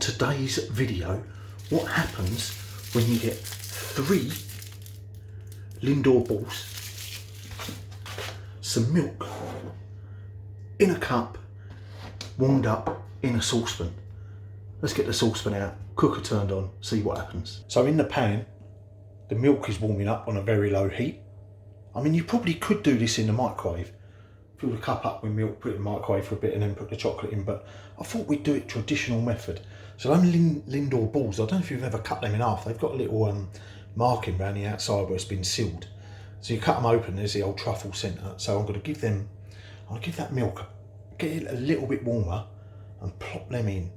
today's video what happens when you get 3 Lindor balls, some milk in a cup, warmed up in a saucepan. Let's get the saucepan out, cooker turned on, see what happens. So in the pan, the milk is warming up on a very low heat. I mean, you probably could do this in the microwave. Fill the cup up with milk, put it in the microwave for a bit and then put the chocolate in, but I thought we'd do it traditional method. So them Lindor balls, I don't know if you've ever cut them in half, they've got a little marking around the outside where it's been sealed. So you cut them open, there's the old truffle centre. So I'm going to give that milk, get it a little bit warmer and plop them in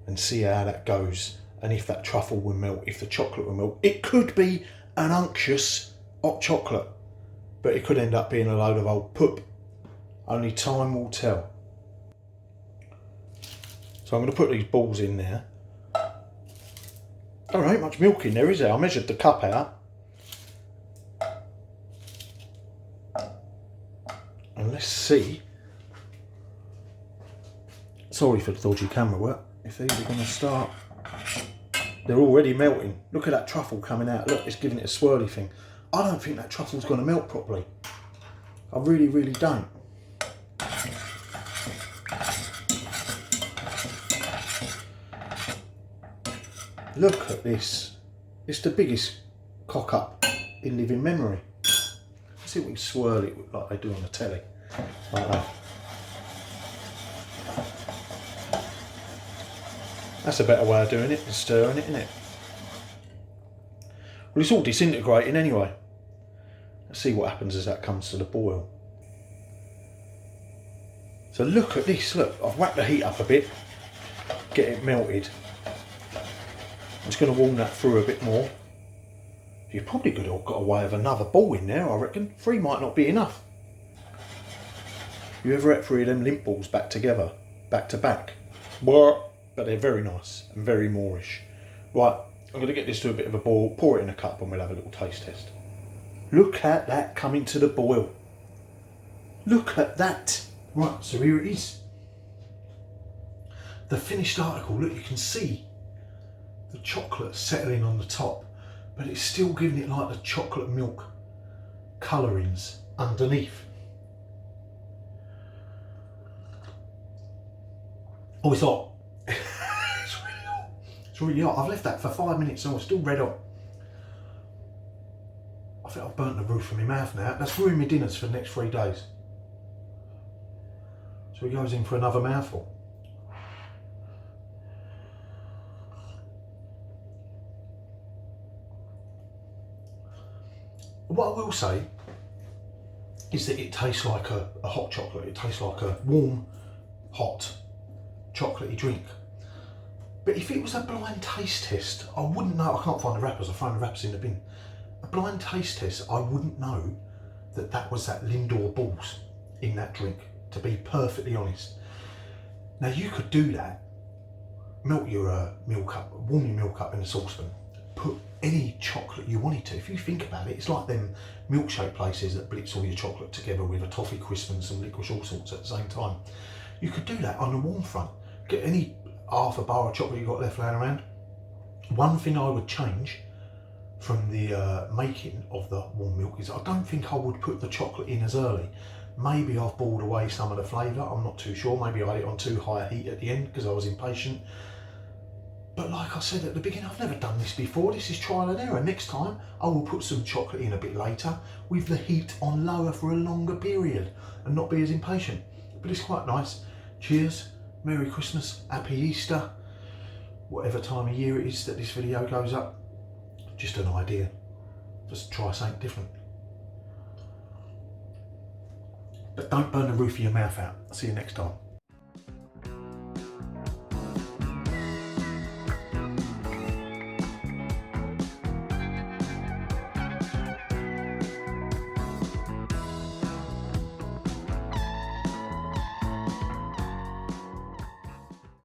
and see how that goes. And if that truffle will melt, if the chocolate will melt. It could be an unctuous hot chocolate, but it could end up being a load of old poop. Only time will tell. So I'm going to put these balls in there. There ain't much milk in there, is there? I measured the cup out. And let's see. Sorry for the dodgy camera work. If these are going to start, they're already melting. Look at that truffle coming out. Look, it's giving it a swirly thing. I don't think that truffle's going to melt properly. I really, really don't. Look at this. It's the biggest cock up in living memory. Let's see if we can swirl it like they do on the telly. Like that. That's a better way of doing it than stirring it, isn't it? Well, it's all disintegrating anyway. Let's see what happens as that comes to the boil. So look at this, look, I've whacked the heat up a bit, get it melted. I'm just going to warm that through a bit more. You've probably got away with another ball in there, I reckon. 3 might not be enough. You ever ate 3 of them lint balls back together, back to back? But they're very nice and very Moorish. Right, I'm going to get this to a bit of a boil, pour it in a cup and we'll have a little taste test. Look at that coming to the boil. Look at that. Right, so here it is. The finished article, look, you can see the chocolate settling on the top, but it's still giving it like the chocolate milk colourings underneath. Oh, it's hot. It's really hot. It's really hot. I've left that for 5 minutes and it's still red hot. I think I've burnt the roof of my mouth now. That's ruined my dinners for the next 3 days. So he goes in for another mouthful. What I will say is that it tastes like a hot chocolate. It tastes like a warm, hot, chocolatey drink. But if it was a blind taste test, I wouldn't know. I can't find the wrappers. I've found the wrappers in the bin. A blind taste test, I wouldn't know that that was that Lindor balls in that drink, to be perfectly honest. Now you could do that, melt your milk up, warm your milk up in a saucepan, put any chocolate you wanted to. If you think about it, it's like them milkshake places that blitz all your chocolate together with a toffee crisp and some licorice all sorts at the same time. You could do that on the warm front. Get any half a bar of chocolate you've got left laying around. One thing I would change from the making of the warm milk is I don't think I would put the chocolate in as early. Maybe I've boiled away some of the flavour, I'm not too sure. Maybe I had it on too high a heat at the end because I was impatient. But like I said at the beginning, I've never done this before. This is trial and error. Next time I will put some chocolate in a bit later with the heat on lower for a longer period and not be as impatient. But it's quite nice. Cheers, Merry Christmas, Happy Easter, whatever time of year it is that this video goes up. Just an idea. Just try something different. But don't burn the roof of your mouth out. See you next time.